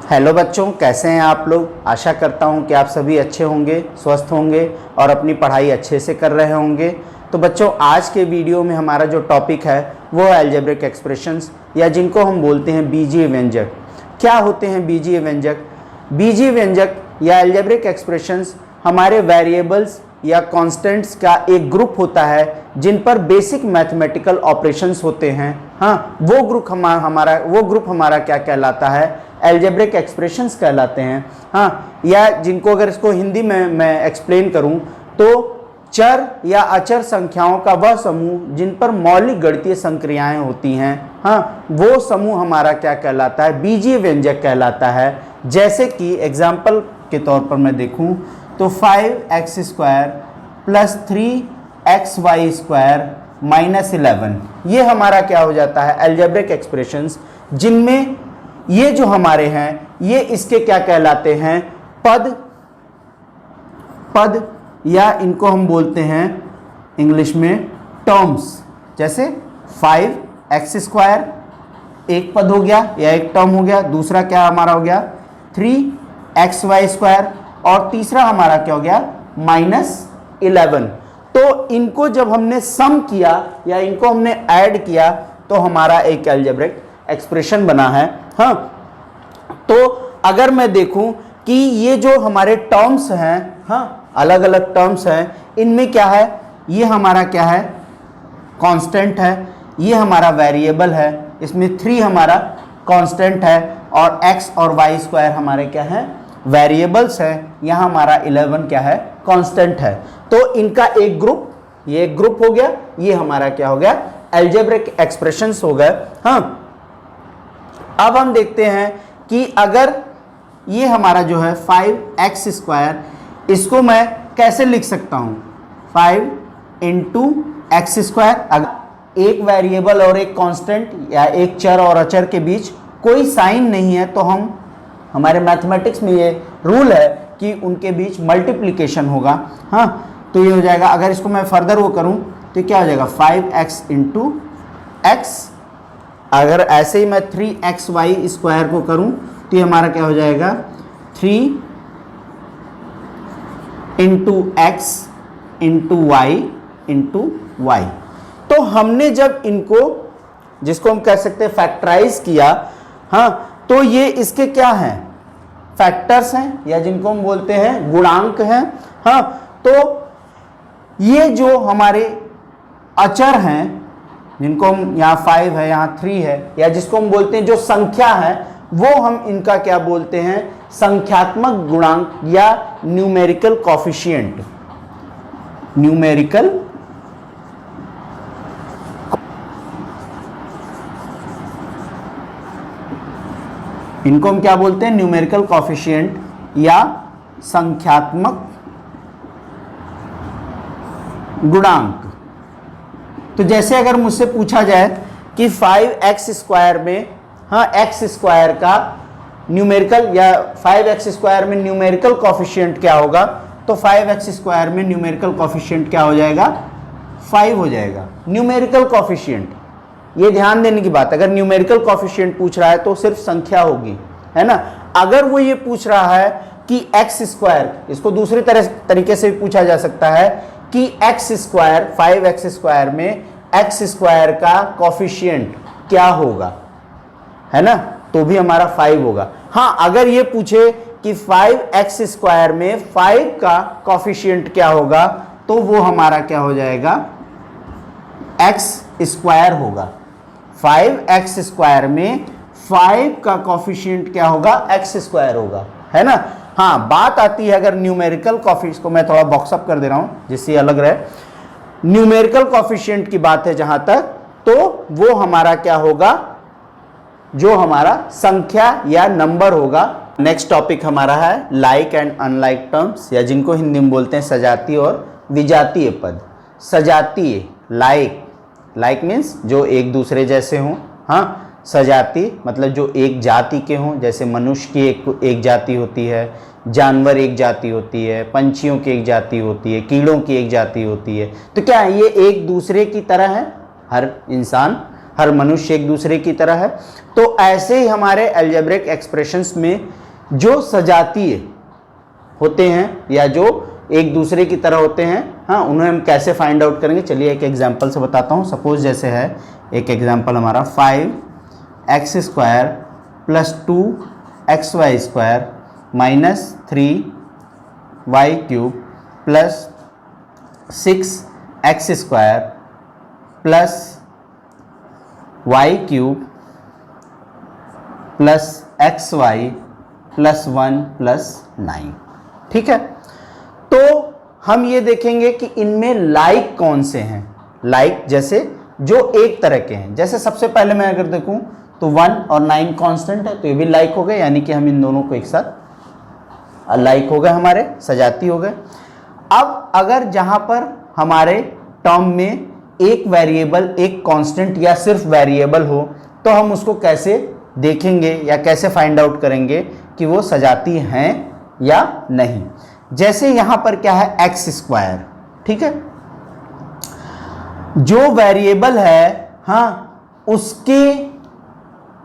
Hello बच्चों, कैसे हैं आप लोग। आशा करता हूं कि आप सभी अच्छे होंगे, स्वस्थ होंगे और अपनी पढ़ाई अच्छे से कर रहे होंगे। तो बच्चों, आज के वीडियो में हमारा जो टॉपिक है वो है अलजेब्रिक एक्सप्रेशंस, या जिनको हम बोलते हैं बीजीय व्यंजक। क्या होते हैं बीजीय व्यंजक? बीजीय व्यंजक या अलजेब्रिक एक्सप्रेशंस हमारे वेरिएबल्स या कांस्टेंट्स का एक ग्रुप होता है जिन पर बेसिक मैथमेटिकल ऑपरेशंस होते हैं। हाँ, वो ग्रुप हमारा क्या कहलाता है? अलजेब्रिक एक्सप्रेशंस कहलाते हैं। हाँ, या जिनको अगर इसको हिंदी में मैं एक्सप्लेन करूं तो चर या अचर संख्याओं का वह समूह जिन पर मौलिक गणितीय संक्रियाएं होती हैं। हाँ, वो समूह हमारा क्या कहलाता है? बीजीय व्यंजक कहलाता है। जैसे कि एग्जाम्पल के तौर पर मैं देखूं तो 5x² + 3xy² - 11, ये हमारा क्या हो जाता है? अलजेब्रिक एक्सप्रेशंस, जिनमें ये जो हमारे हैं ये इसके क्या कहलाते हैं? पद या इनको हम बोलते हैं इंग्लिश में टर्म्स। जैसे 5x² एक पद हो गया या एक टर्म हो गया, दूसरा क्या हमारा हो गया 3xy² और तीसरा हमारा क्या हो गया -11। तो इनको जब हमने सम किया या इनको हमने ऐड किया तो हमारा एक अलजेब्रिक एक्सप्रेशन बना है। हाँ, तो अगर मैं देखूं कि ये जो हमारे टर्म्स हैं, हाँ, अलग अलग टर्म्स हैं, इनमें क्या है? ये हमारा क्या है? कांस्टेंट है। ये हमारा वेरिएबल है। इसमें 3 हमारा कांस्टेंट है और x और y² हमारे क्या है? वेरिएबल्स हैं। यहाँ हमारा 11 क्या है? कांस्टेंट है। तो इनका एक ग्रुप, ये एक ग्रुप हो गया, ये हमारा क्या हो गया? अलजेब्रिक एक्सप्रेशंस हो गए। हाँ, अब हम देखते हैं कि अगर ये हमारा जो है 5x², इसको मैं कैसे लिख सकता हूं? 5 × x²। अगर एक वेरिएबल और एक कांस्टेंट या एक चर और अचर के बीच कोई साइन नहीं है तो हमारे मैथमेटिक्स में ये रूल है कि उनके बीच मल्टीप्लिकेशन होगा। हाँ, तो ये हो जाएगा, अगर इसको मैं फर्दर वो करूं तो क्या हो जाएगा 5x × x। अगर ऐसे ही मैं 3xy² को करूं तो ये हमारा क्या हो जाएगा 3 × x × y। तो हमने जब इनको, जिसको हम कह सकते हैं फैक्टराइज किया, हाँ, तो ये इसके क्या हैं? फैक्टर्स हैं, या जिनको हम बोलते हैं गुणांक हैं। हाँ, तो ये जो हमारे अचर हैं, जिनको हम, यहाँ 5 है, यहाँ 3 है, या जिसको हम बोलते हैं जो संख्या है, वो हम इनका क्या बोलते हैं? संख्यात्मक गुणांक या न्यूमेरिकल कॉफिशिएंट। न्यूमेरिकल इनको हम क्या बोलते हैं? न्यूमेरिकल कॉफिशिएंट या संख्यात्मक गुणांक। तो जैसे अगर मुझसे पूछा जाए कि 5x² में, हाँ, x² का न्यूमेरिकल, या 5x² में न्यूमेरिकल कॉफिशिएंट क्या होगा, तो 5x² में न्यूमेरिकल कॉफिशिएंट क्या हो जाएगा? 5 हो जाएगा। न्यूमेरिकल कॉफिशिएंट, ये ध्यान देने की बात, अगर न्यूमेरिकल कॉफिशिएंट पूछ रहा है तो सिर्फ संख्या होगी, है ना। अगर वो ये पूछ रहा है कि x², इसको दूसरे तरीके से भी पूछा जा सकता है कि x², 5x² में x² का कॉफिशिएंट क्या होगा, है ना, तो भी हमारा 5 होगा। हाँ, अगर ये पूछे कि 5x² में 5 का कॉफिशिएंट क्या होगा, तो वो हमारा क्या हो जाएगा? x² होगा। 5x² में 5 का कॉफिशिएंट क्या होगा? x² होगा, है ना। हाँ, बात आती है अगर न्यूमेरिकल कॉफिशिएंट को, मैं थोड़ा बॉक्सअप कर दे रहा हूं जिससे ये अलग रहे। न्यूमेरिकल कॉफिशिएंट की बात है जहां तक, तो वो हमारा क्या होगा? जो हमारा संख्या या नंबर होगा। नेक्स्ट टॉपिक हमारा है लाइक एंड अनलाइक टर्म्स, या जिनको हिंदी में बोलते हैं सजातीय और विजातीय पद। सजातीय, लाइक मीन्स जो एक दूसरे जैसे हों। हाँ, सजातीय मतलब जो एक जाति के हों, जैसे मनुष्य की एक जाति होती है, जानवर एक जाति होती है, पंछियों की एक जाति होती है, कीड़ों की एक जाति होती है। तो क्या ये एक दूसरे की तरह है हर इंसान? हर मनुष्य एक दूसरे की तरह है। तो ऐसे ही हमारे अलजेब्रिक एक्सप्रेशंस में जो सजातीय होते हैं या जो एक दूसरे की तरह होते हैं, हाँ, उन्हें हम कैसे फाइंड आउट करेंगे, चलिए एक एग्जांपल से बताता हूँ। सपोज जैसे है एक एग्जांपल हमारा 5x² + 2xy² - 3y³ + 6x² + y³ + xy + 1 + 9। ठीक है, तो हम ये देखेंगे कि इनमें लाइक कौन से हैं। लाइक जैसे जो एक तरह के हैं, जैसे सबसे पहले मैं अगर देखूं तो 1 और 9 कांस्टेंट है, तो ये भी लाइक हो गए, यानी कि हम इन दोनों को एक साथ लाइक हो गए, हमारे सजाती हो गए। अब अगर जहां पर हमारे टर्म में एक वेरिएबल, एक कांस्टेंट या सिर्फ वेरिएबल हो, तो हम उसको कैसे देखेंगे या कैसे फाइंड आउट करेंगे कि वो सजाती हैं या नहीं। जैसे यहां पर क्या है, x², ठीक है, जो वेरिएबल है, हाँ, उसके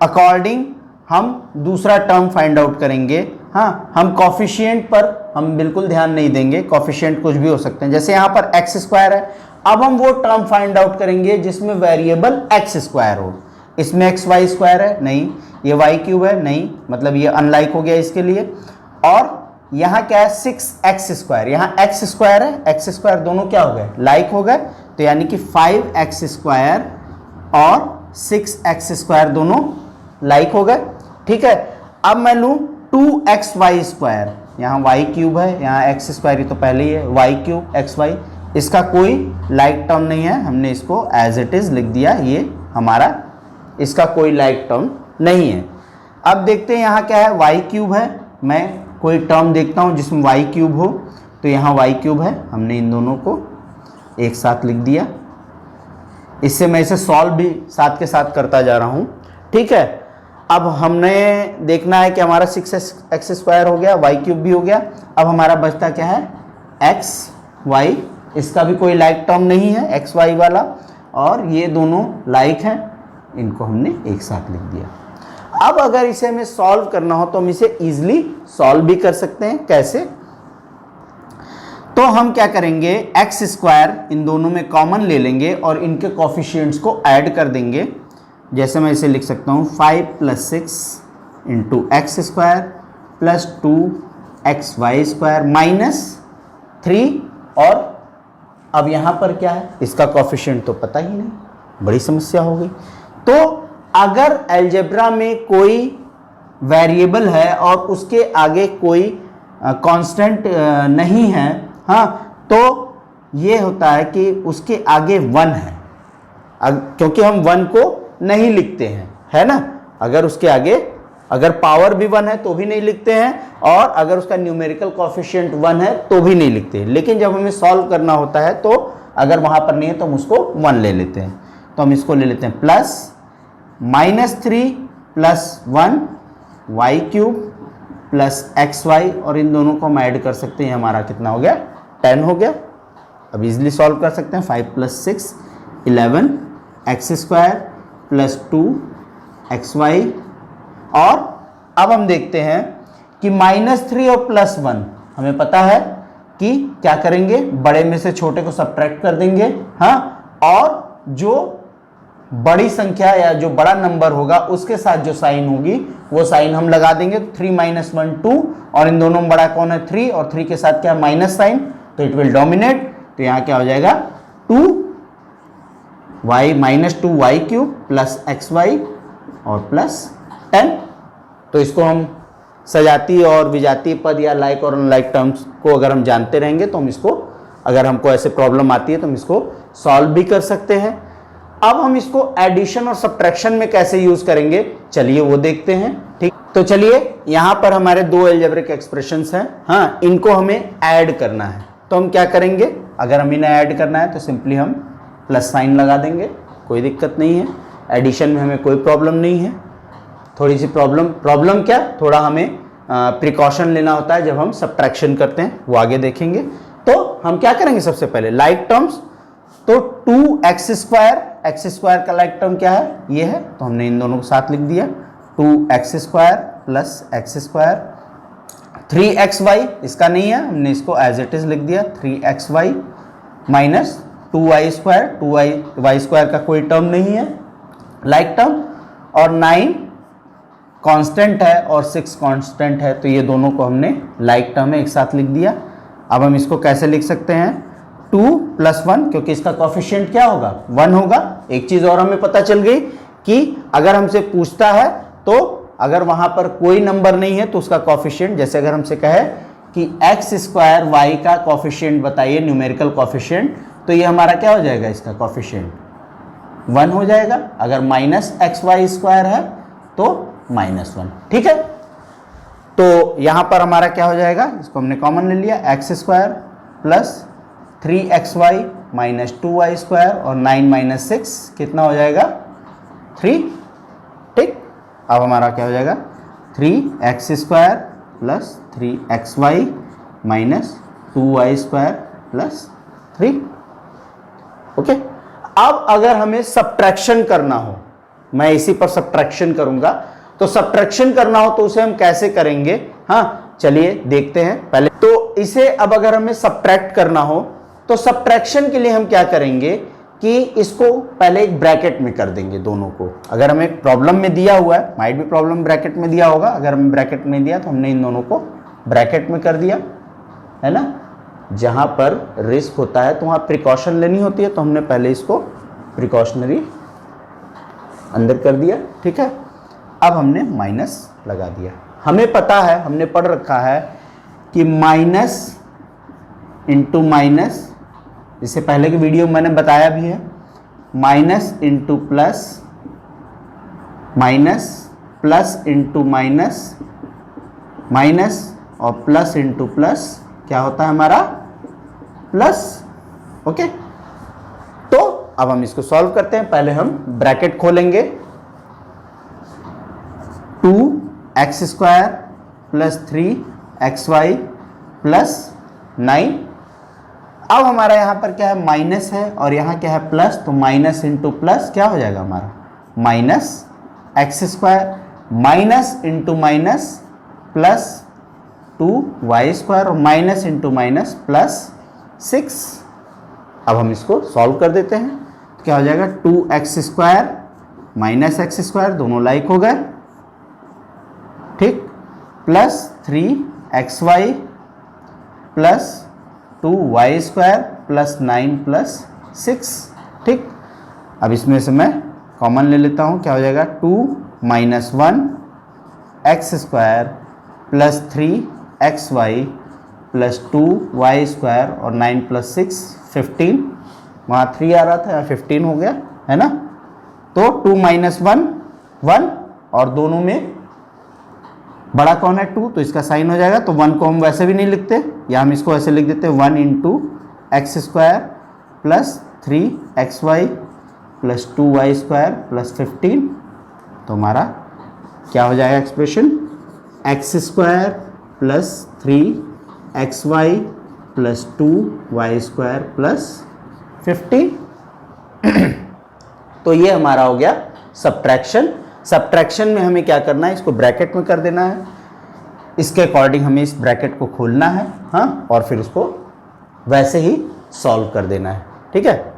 अकॉर्डिंग हम दूसरा टर्म फाइंड आउट करेंगे। हाँ, हम कॉफिशिएंट पर हम बिल्कुल ध्यान नहीं देंगे, कॉफिशिएंट कुछ भी हो सकते हैं। जैसे यहां पर x² है, अब हम वो टर्म फाइंड आउट करेंगे जिसमें वेरिएबल x² हो। इसमें xy² है, नहीं, ये y³ है, नहीं, मतलब ये अनलाइक हो गया इसके लिए। और यहाँ क्या है, 6x², यहाँ x² है, x² दोनों क्या हो गए, लाइक हो गए, तो यानी कि 5x² और 6x² दोनों लाइक हो गए। ठीक है, अब मैं लूँ 2xy², यहाँ y³ है, यहाँ x² ये तो पहले ही है, y³ xy, इसका कोई लाइक टर्म नहीं है, हमने इसको एज इट इज लिख दिया, ये हमारा इसका कोई लाइक टर्म नहीं है। अब देखते हैं यहाँ क्या है, y³ है, मैं कोई टर्म देखता हूँ जिसमें y³ हो, तो यहाँ y³ है, हमने इन दोनों को एक साथ लिख दिया। इससे मैं इसे सॉल्व भी साथ के साथ करता जा रहा हूँ। ठीक है, अब हमने देखना है कि हमारा 6x² हो गया, y³ भी हो गया। अब हमारा बचता क्या है, xy, इसका भी कोई लाइक टर्म नहीं है, xy वाला, और ये दोनों लाइक हैं, इनको हमने एक साथ लिख दिया। अब अगर इसे हमें सॉल्व करना हो तो हम इसे इजीली सॉल्व भी कर सकते हैं। कैसे, तो हम क्या करेंगे, x² इन दोनों में कॉमन ले लेंगे और इनके कोफिशिएंट्स को ऐड कर देंगे। जैसे मैं इसे लिख सकता हूँ 5 + 6 × x² + 2xy² - 3, और अब यहाँ पर क्या है, इसका कोफिशिएंट तो पता ही नहीं, बड़ी समस्या हो गई। तो अगर अलजेब्रा में कोई वेरिएबल है और उसके आगे कोई कांस्टेंट नहीं है, हाँ, तो ये होता है कि उसके आगे 1 है, क्योंकि हम 1 को नहीं लिखते हैं, है ना। अगर उसके आगे अगर पावर भी 1 है तो भी नहीं लिखते हैं, और अगर उसका न्यूमेरिकल कोफिशिएंट 1 है तो भी नहीं लिखते। लेकिन जब हमें सॉल्व करना होता है तो अगर वहां पर नहीं है तो हम उसको 1 ले लेते हैं। तो हम इसको ले लेते हैं प्लस -3 + 1 y³ + xy, और इन दोनों को हम ऐड कर सकते हैं, हमारा कितना हो गया, 10 हो गया। अब इजीली सॉल्व कर सकते हैं, 5 + 6 = 11 x² + 2xy, और अब हम देखते हैं कि -3 और +1 हमें पता है कि क्या करेंगे, बड़े में से छोटे को सबट्रैक्ट कर देंगे, हाँ, और जो बड़ी संख्या या जो बड़ा नंबर होगा उसके साथ जो साइन होगी वो साइन हम लगा देंगे। 3 - 1 2, और इन दोनों में बड़ा कौन है, 3, और 3 के साथ क्या, माइनस साइन, तो इट विल डोमिनेट। तो यहाँ क्या हो जाएगा, 2y - 2y³ + xy और +10। तो इसको हम सजाती और विजातीय पद या लाइक और अनलाइक टर्म्स को अगर हम जानते रहेंगे तो हम इसको, अगर हमको ऐसे प्रॉब्लम आती है तो हम इसको सॉल्व भी कर सकते हैं। अब हम इसको एडिशन और सब्ट्रैक्शन में कैसे यूज करेंगे, चलिए वो देखते हैं। ठीक, तो चलिए यहां पर हमारे 2 अलजेब्रिक एक्सप्रेशंस हैं, हाँ, इनको हमें ऐड करना है। तो हम क्या करेंगे, अगर हम इन्हें ऐड करना है तो सिंपली हम प्लस साइन लगा देंगे, कोई दिक्कत नहीं है। एडिशन में हमें कोई प्रॉब्लम नहीं है। थोड़ी सी प्रॉब्लम क्या, थोड़ा हमें प्रिकॉशन लेना होता है जब हम सब्ट्रैक्शन करते हैं, वो आगे देखेंगे। तो हम क्या करेंगे, सबसे पहले लाइक टर्म्स, तो 2x² एक्स स्क्वायर का लाइक टर्म क्या है, ये है, तो हमने इन दोनों को साथ लिख दिया, 2x² plus x square, 3xy इसका नहीं है, हमने इसको एज इट इज लिख दिया, 3xy माइनस 2y², 2y² का कोई टर्म नहीं है लाइक टर्म, और 9 कांस्टेंट है और 6 कांस्टेंट है, तो ये दोनों को हमने लाइक टर्म में एक साथ लिख दिया। अब हम इसको कैसे लिख सकते हैं, 2 + 1, क्योंकि इसका कोफिशिएंट क्या होगा, 1 होगा। एक चीज और हमें पता चल गई कि अगर हमसे पूछता है तो अगर वहां पर कोई नंबर नहीं है तो उसका कोफिशिएंट, जैसे अगर हमसे कहे कि x² y का कोफिशिएंट बताइए, न्यूमेरिकल कोफिशिएंट, तो ये हमारा क्या हो जाएगा, इसका कोफिशिएंट 1 हो जाएगा। अगर -xy² है तो -1, ठीक है। तो यहां पर हमारा क्या हो जाएगा, इसको हमने कॉमन ले लिया, x² plus 3xy minus 2y² और 9 - 6 कितना हो जाएगा, 3, ठीक। अब हमारा क्या हो जाएगा, 3x² plus 3xy minus 2y² plus 3, okay. अब अगर हमें सब्ट्रैक्शन करना हो, मैं इसी पर सब्ट्रैक्शन करूंगा, तो सब्ट्रैक्शन करना हो तो उसे हम कैसे करेंगे, हाँ चलिए देखते हैं पहले। तो इसे अब अगर हमें सब्ट्रैक्ट करना हो तो सब्ट्रैक्शन के लिए हम क्या करेंगे कि इसको पहले एक ब्रैकेट में कर देंगे दोनों को। अगर हमें प्रॉब्लम में दिया हुआ है, माइट भी प्रॉब्लम ब्रैकेट में दिया होगा, अगर हमें ब्रैकेट में दिया तो हमने इन दोनों को ब्रैकेट में कर दिया, है ना। जहां पर रिस्क होता है तो वहां प्रिकॉशन लेनी होती है, तो हमने पहले इसको प्रिकॉशनरी अंदर कर दिया, ठीक है। अब हमने माइनस लगा दिया। हमें पता है, हमने पढ़ रखा है कि माइनस इंटू माइनस, इससे पहले की वीडियो मैंने बताया भी है, minus into plus, minus plus into minus, minus और प्लस इंटू प्लस क्या होता है हमारा, प्लस, ओके। तो अब हम इसको सॉल्व करते हैं। पहले हम ब्रैकेट खोलेंगे, 2x² प्लस 3xy प्लस 9। अब हमारा यहां पर क्या है, माइनस है और यहां क्या है, प्लस, तो माइनस इंटू प्लस क्या हो जाएगा हमारा, minus x² minus into minus plus 2y² और माइनस इंटू माइनस प्लस 6। अब हम इसको सॉल्व कर देते हैं, तो क्या हो जाएगा, 2x² माइनस x², दोनों लाइक हो गए, ठीक, plus 3xy plus 2y² plus 9 plus 6, ठीक। अब इसमें से मैं कॉमन ले लेता हूँ, क्या हो जाएगा, 2 - 1 x² plus 3xy plus 2y² और 9 प्लस 6 15, वहाँ 3 आ रहा था, 15 हो गया, है ना। तो 2 - 1 1, और दोनों में बड़ा कौन है, 2, तो इसका साइन हो जाएगा। तो 1 को हम वैसे भी नहीं लिखते, या हम इसको ऐसे लिख देते हैं, 1 into x² plus 3xy plus 2y² plus 15, तो हमारा क्या हो जाएगा expression, x² plus 3xy plus 2y² plus 15। तो ये हमारा हो गया सब्ट्रैक्शन। सब्ट्रैक्शन में हमें क्या करना है, इसको ब्रैकेट में कर देना है, इसके अकॉर्डिंग हमें इस ब्रैकेट को खोलना है, हाँ, और फिर उसको वैसे ही सॉल्व कर देना है, ठीक है।